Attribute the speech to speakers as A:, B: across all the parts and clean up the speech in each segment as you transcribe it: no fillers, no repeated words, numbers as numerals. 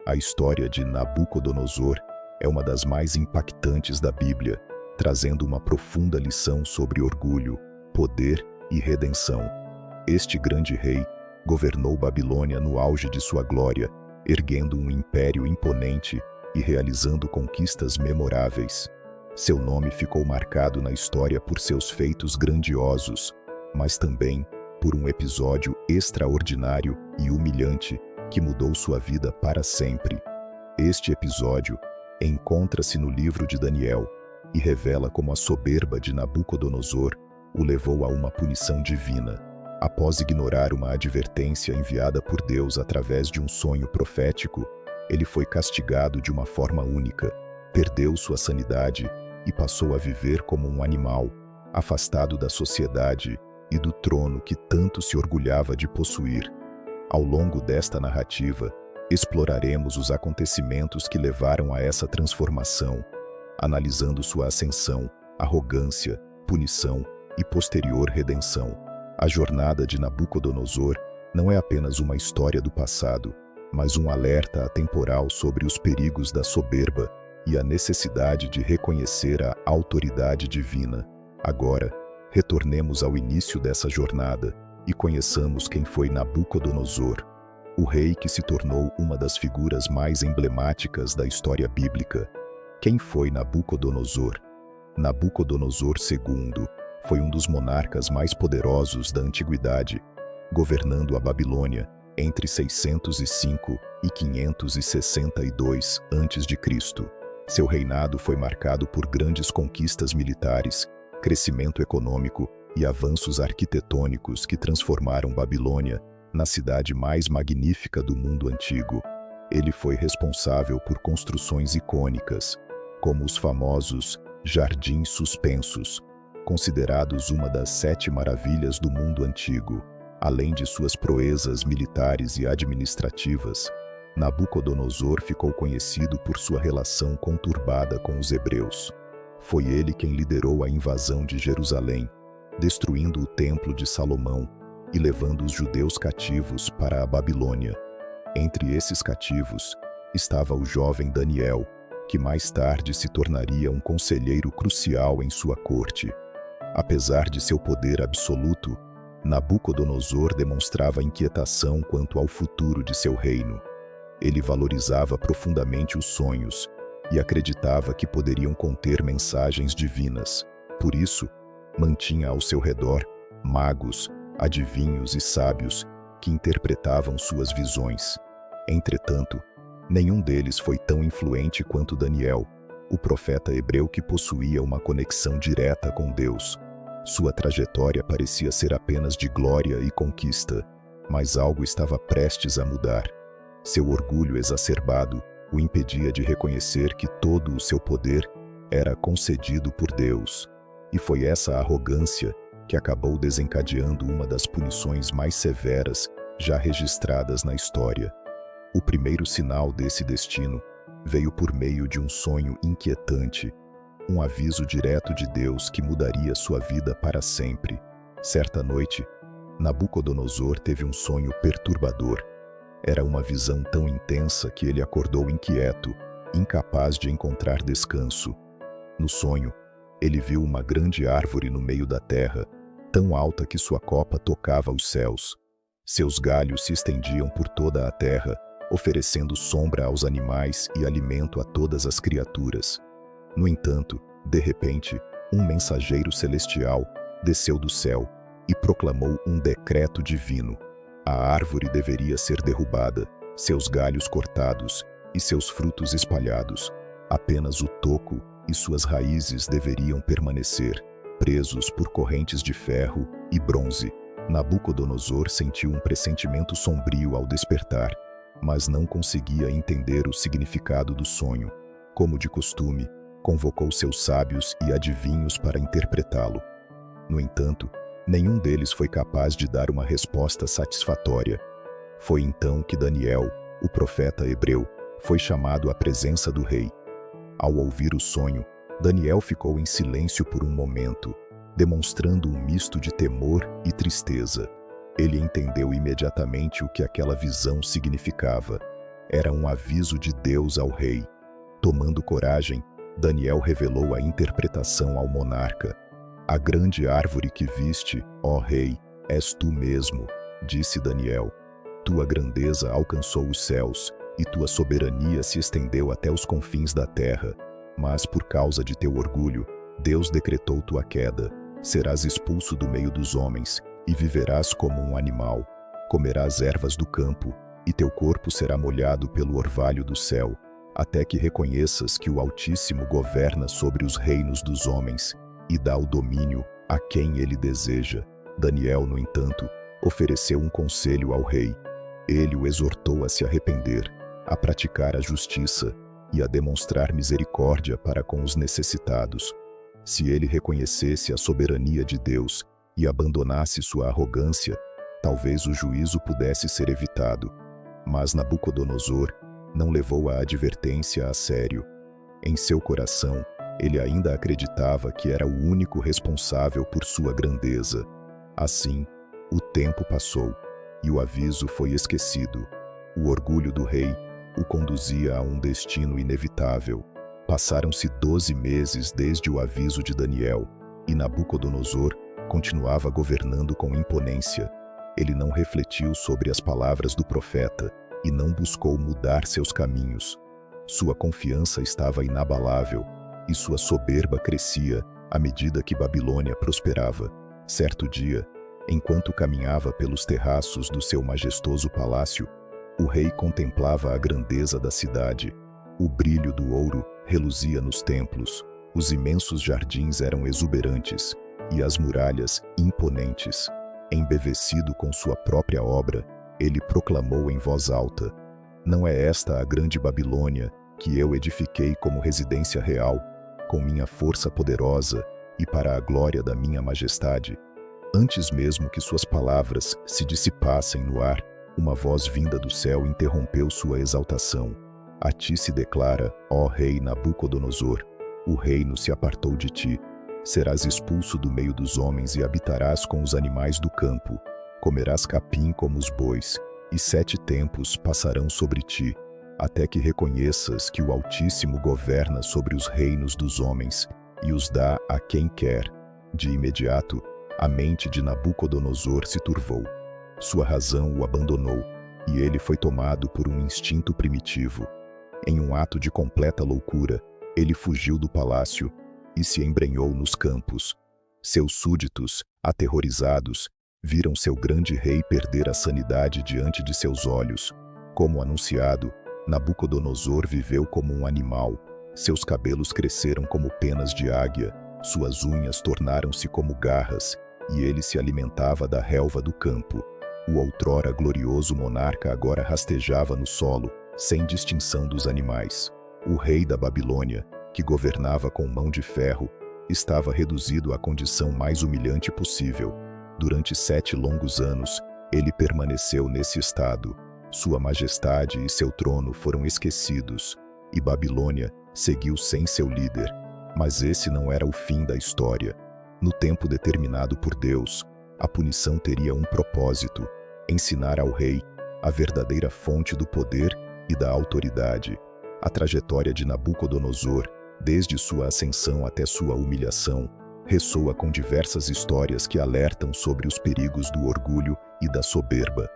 A: A história de Nabucodonosor é uma das mais impactantes da Bíblia, trazendo uma profunda lição sobre orgulho, poder e redenção. Este grande rei governou Babilônia no auge de sua glória, erguendo um império imponente e realizando conquistas memoráveis. Seu nome ficou marcado na história por seus feitos grandiosos, mas também por um episódio extraordinário e humilhante que mudou sua vida para sempre. Este episódio encontra-se no livro de Daniel e revela como a soberba de Nabucodonosor o levou a uma punição divina. Após ignorar uma advertência enviada por Deus através de um sonho profético, ele foi castigado de uma forma única, perdeu sua sanidade e passou a viver como um animal, afastado da sociedade e do trono que tanto se orgulhava de possuir. Ao longo desta narrativa, exploraremos os acontecimentos que levaram a essa transformação, analisando sua ascensão, arrogância, punição e posterior redenção. A jornada de Nabucodonosor não é apenas uma história do passado, mas um alerta atemporal sobre os perigos da soberba e a necessidade de reconhecer a autoridade divina. Agora, retornemos ao início dessa jornada e conheçamos quem foi Nabucodonosor, o rei que se tornou uma das figuras mais emblemáticas da história bíblica. Quem foi Nabucodonosor? Nabucodonosor II foi um dos monarcas mais poderosos da antiguidade, governando a Babilônia entre 605 e 562 a.C. Seu reinado foi marcado por grandes conquistas militares, crescimento econômico e avanços arquitetônicos que transformaram Babilônia na cidade mais magnífica do mundo antigo. Ele foi responsável por construções icônicas, como os famosos Jardins Suspensos, considerados uma das 7 maravilhas do mundo antigo. Além de suas proezas militares e administrativas, Nabucodonosor ficou conhecido por sua relação conturbada com os hebreus. Foi ele quem liderou a invasão de Jerusalém, destruindo o Templo de Salomão e levando os judeus cativos para a Babilônia. Entre esses cativos estava o jovem Daniel, que mais tarde se tornaria um conselheiro crucial em sua corte. Apesar de seu poder absoluto, Nabucodonosor demonstrava inquietação quanto ao futuro de seu reino. Ele valorizava profundamente os sonhos e acreditava que poderiam conter mensagens divinas. Por isso, mantinha ao seu redor magos, adivinhos e sábios que interpretavam suas visões. Entretanto, nenhum deles foi tão influente quanto Daniel, o profeta hebreu que possuía uma conexão direta com Deus. Sua trajetória parecia ser apenas de glória e conquista, mas algo estava prestes a mudar. Seu orgulho exacerbado o impedia de reconhecer que todo o seu poder era concedido por Deus. E foi essa arrogância que acabou desencadeando uma das punições mais severas já registradas na história. O primeiro sinal desse destino veio por meio de um sonho inquietante, um aviso direto de Deus que mudaria sua vida para sempre. Certa noite, Nabucodonosor teve um sonho perturbador. Era uma visão tão intensa que ele acordou inquieto, incapaz de encontrar descanso. No sonho, ele viu uma grande árvore no meio da terra, tão alta que sua copa tocava os céus. Seus galhos se estendiam por toda a terra, oferecendo sombra aos animais e alimento a todas as criaturas. No entanto, de repente, um mensageiro celestial desceu do céu e proclamou um decreto divino. A árvore deveria ser derrubada, seus galhos cortados e seus frutos espalhados. Apenas o toco e suas raízes deveriam permanecer, presos por correntes de ferro e bronze. Nabucodonosor sentiu um pressentimento sombrio ao despertar, mas não conseguia entender o significado do sonho. Como de costume, convocou seus sábios e adivinhos para interpretá-lo. No entanto, nenhum deles foi capaz de dar uma resposta satisfatória. Foi então que Daniel, o profeta hebreu, foi chamado à presença do rei. Ao ouvir o sonho, Daniel ficou em silêncio por um momento, demonstrando um misto de temor e tristeza. Ele entendeu imediatamente o que aquela visão significava. Era um aviso de Deus ao rei. Tomando coragem, Daniel revelou a interpretação ao monarca. A grande árvore que viste, ó rei, és tu mesmo, disse Daniel. Tua grandeza alcançou os céus, e tua soberania se estendeu até os confins da terra. Mas por causa de teu orgulho, Deus decretou tua queda. Serás expulso do meio dos homens, e viverás como um animal. Comerás ervas do campo, e teu corpo será molhado pelo orvalho do céu, até que reconheças que o Altíssimo governa sobre os reinos dos homens, e dá o domínio a quem ele deseja. Daniel, no entanto, ofereceu um conselho ao rei. Ele o exortou a se arrepender, a praticar a justiça e a demonstrar misericórdia para com os necessitados. Se ele reconhecesse a soberania de Deus e abandonasse sua arrogância, talvez o juízo pudesse ser evitado. Mas Nabucodonosor não levou a advertência a sério. Em seu coração, ele ainda acreditava que era o único responsável por sua grandeza. Assim, o tempo passou, e o aviso foi esquecido. O orgulho do rei o conduzia a um destino inevitável. Passaram-se 12 meses desde o aviso de Daniel, e Nabucodonosor continuava governando com imponência. Ele não refletiu sobre as palavras do profeta e não buscou mudar seus caminhos. Sua confiança estava inabalável, e sua soberba crescia à medida que Babilônia prosperava. Certo dia, enquanto caminhava pelos terraços do seu majestoso palácio, o rei contemplava a grandeza da cidade. O brilho do ouro reluzia nos templos, os imensos jardins eram exuberantes e as muralhas imponentes. Embevecido com sua própria obra, ele proclamou em voz alta: Não é esta a grande Babilônia que eu edifiquei como residência real, com minha força poderosa e para a glória da minha majestade? Antes mesmo que suas palavras se dissipassem no ar, uma voz vinda do céu interrompeu sua exaltação. A ti se declara, ó rei Nabucodonosor, o reino se apartou de ti. Serás expulso do meio dos homens e habitarás com os animais do campo. Comerás capim como os bois, e 7 tempos passarão sobre ti, até que reconheças que o Altíssimo governa sobre os reinos dos homens e os dá a quem quer. De imediato, a mente de Nabucodonosor se turvou. Sua razão o abandonou, e ele foi tomado por um instinto primitivo. Em um ato de completa loucura, ele fugiu do palácio e se embrenhou nos campos. Seus súditos, aterrorizados, viram seu grande rei perder a sanidade diante de seus olhos. Como anunciado, Nabucodonosor viveu como um animal. Seus cabelos cresceram como penas de águia, suas unhas tornaram-se como garras, e ele se alimentava da relva do campo. O outrora glorioso monarca agora rastejava no solo, sem distinção dos animais. O rei da Babilônia, que governava com mão de ferro, estava reduzido à condição mais humilhante possível. Durante 7 longos anos, ele permaneceu nesse estado. Sua majestade e seu trono foram esquecidos, e Babilônia seguiu sem seu líder. Mas esse não era o fim da história. No tempo determinado por Deus, a punição teria um propósito: ensinar ao rei a verdadeira fonte do poder e da autoridade. A trajetória de Nabucodonosor, desde sua ascensão até sua humilhação, ressoa com diversas histórias que alertam sobre os perigos do orgulho e da soberba.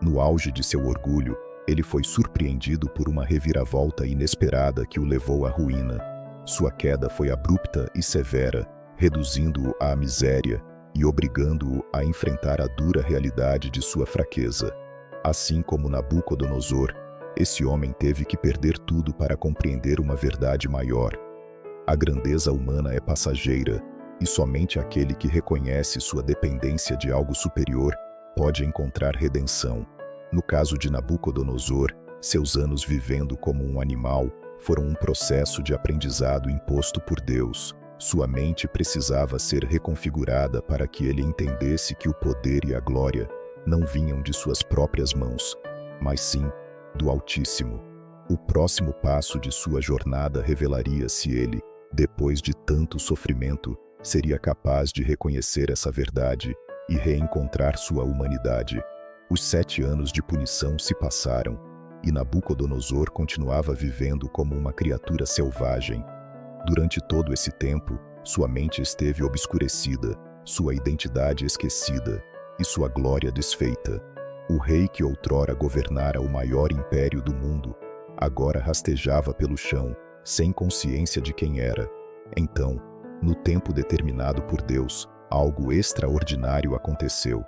A: No auge de seu orgulho, ele foi surpreendido por uma reviravolta inesperada que o levou à ruína. Sua queda foi abrupta e severa, reduzindo-o à miséria e obrigando-o a enfrentar a dura realidade de sua fraqueza. Assim como Nabucodonosor, esse homem teve que perder tudo para compreender uma verdade maior. A grandeza humana é passageira, e somente aquele que reconhece sua dependência de algo superior pode encontrar redenção. No caso de Nabucodonosor, seus anos vivendo como um animal foram um processo de aprendizado imposto por Deus. Sua mente precisava ser reconfigurada para que ele entendesse que o poder e a glória não vinham de suas próprias mãos, mas sim do Altíssimo. O próximo passo de sua jornada revelaria se ele, depois de tanto sofrimento, seria capaz de reconhecer essa verdade e reencontrar sua humanidade. Os 7 anos de punição se passaram, e Nabucodonosor continuava vivendo como uma criatura selvagem. Durante todo esse tempo, sua mente esteve obscurecida, sua identidade esquecida e sua glória desfeita. O rei que outrora governara o maior império do mundo, agora rastejava pelo chão, sem consciência de quem era. Então, no tempo determinado por Deus, algo extraordinário aconteceu.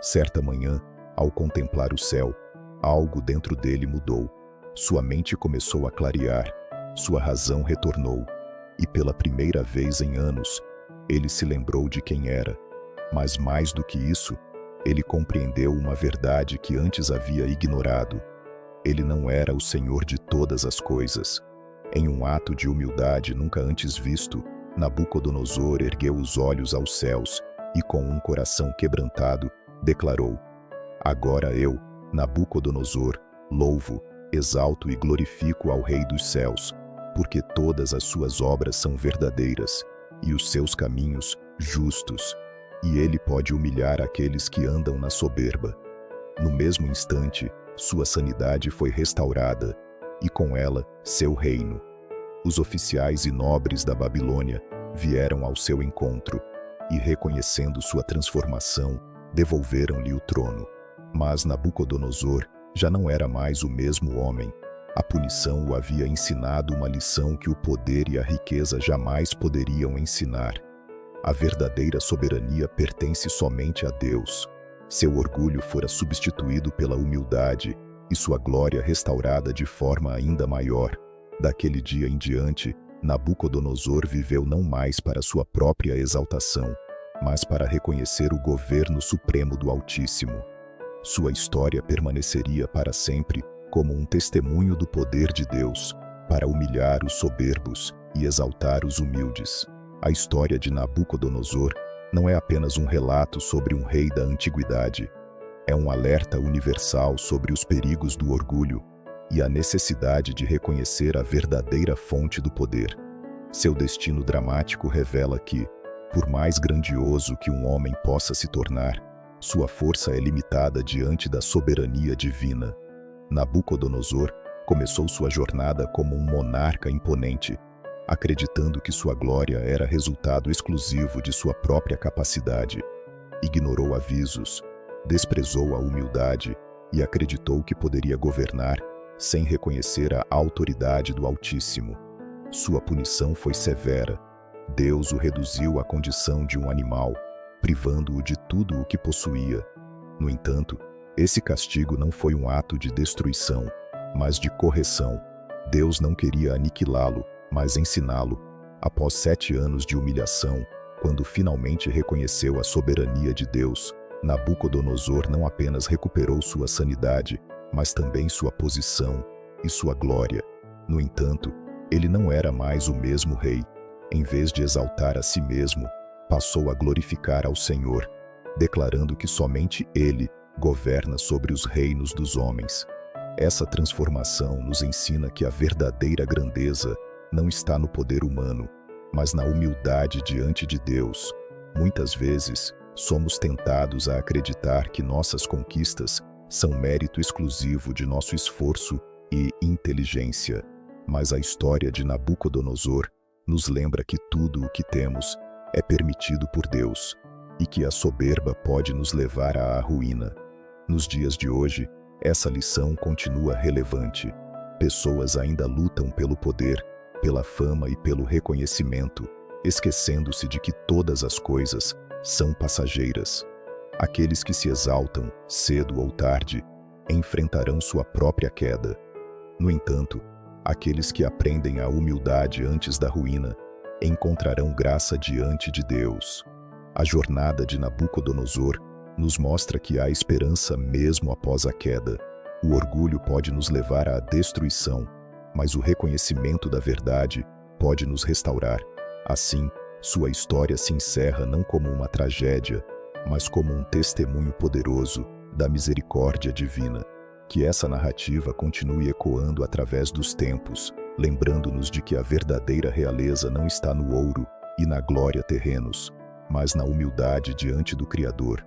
A: Certa manhã, ao contemplar o céu, algo dentro dele mudou. Sua mente começou a clarear, sua razão retornou, e pela primeira vez em anos, ele se lembrou de quem era. Mas mais do que isso, ele compreendeu uma verdade que antes havia ignorado. Ele não era o Senhor de todas as coisas. Em um ato de humildade nunca antes visto, Nabucodonosor ergueu os olhos aos céus e, com um coração quebrantado, declarou: Agora eu, Nabucodonosor, louvo, exalto e glorifico ao Rei dos céus, porque todas as suas obras são verdadeiras, e os seus caminhos justos, e ele pode humilhar aqueles que andam na soberba. No mesmo instante, sua sanidade foi restaurada, e com ela, seu reino. Os oficiais e nobres da Babilônia vieram ao seu encontro, e reconhecendo sua transformação, devolveram-lhe o trono. Mas Nabucodonosor já não era mais o mesmo homem. A punição o havia ensinado uma lição que o poder e a riqueza jamais poderiam ensinar. A verdadeira soberania pertence somente a Deus. Seu orgulho fora substituído pela humildade e sua glória restaurada de forma ainda maior. Daquele dia em diante, Nabucodonosor viveu não mais para sua própria exaltação, mas para reconhecer o governo supremo do Altíssimo. Sua história permaneceria para sempre como um testemunho do poder de Deus, para humilhar os soberbos e exaltar os humildes. A história de Nabucodonosor não é apenas um relato sobre um rei da antiguidade. É um alerta universal sobre os perigos do orgulho e a necessidade de reconhecer a verdadeira fonte do poder. Seu destino dramático revela que, por mais grandioso que um homem possa se tornar, sua força é limitada diante da soberania divina. Nabucodonosor começou sua jornada como um monarca imponente, acreditando que sua glória era resultado exclusivo de sua própria capacidade. Ignorou avisos, desprezou a humildade e acreditou que poderia governar sem reconhecer a autoridade do Altíssimo. Sua punição foi severa. Deus o reduziu à condição de um animal, privando-o de tudo o que possuía. No entanto, esse castigo não foi um ato de destruição, mas de correção. Deus não queria aniquilá-lo, mas ensiná-lo. Após 7 anos de humilhação, quando finalmente reconheceu a soberania de Deus, Nabucodonosor não apenas recuperou sua sanidade, mas também sua posição e sua glória. No entanto, ele não era mais o mesmo rei. Em vez de exaltar a si mesmo, passou a glorificar ao Senhor, declarando que somente Ele governa sobre os reinos dos homens. Essa transformação nos ensina que a verdadeira grandeza não está no poder humano, mas na humildade diante de Deus. Muitas vezes, somos tentados a acreditar que nossas conquistas são mérito exclusivo de nosso esforço e inteligência. Mas a história de Nabucodonosor nos lembra que tudo o que temos é permitido por Deus e que a soberba pode nos levar à ruína. Nos dias de hoje, essa lição continua relevante. Pessoas ainda lutam pelo poder, pela fama e pelo reconhecimento, esquecendo-se de que todas as coisas são passageiras. Aqueles que se exaltam, cedo ou tarde, enfrentarão sua própria queda. No entanto, aqueles que aprendem a humildade antes da ruína encontrarão graça diante de Deus. A jornada de Nabucodonosor nos mostra que há esperança mesmo após a queda. O orgulho pode nos levar à destruição, mas o reconhecimento da verdade pode nos restaurar. Assim, sua história se encerra não como uma tragédia, mas como um testemunho poderoso da misericórdia divina. Que essa narrativa continue ecoando através dos tempos, lembrando-nos de que a verdadeira realeza não está no ouro e na glória terrenos, mas na humildade diante do Criador.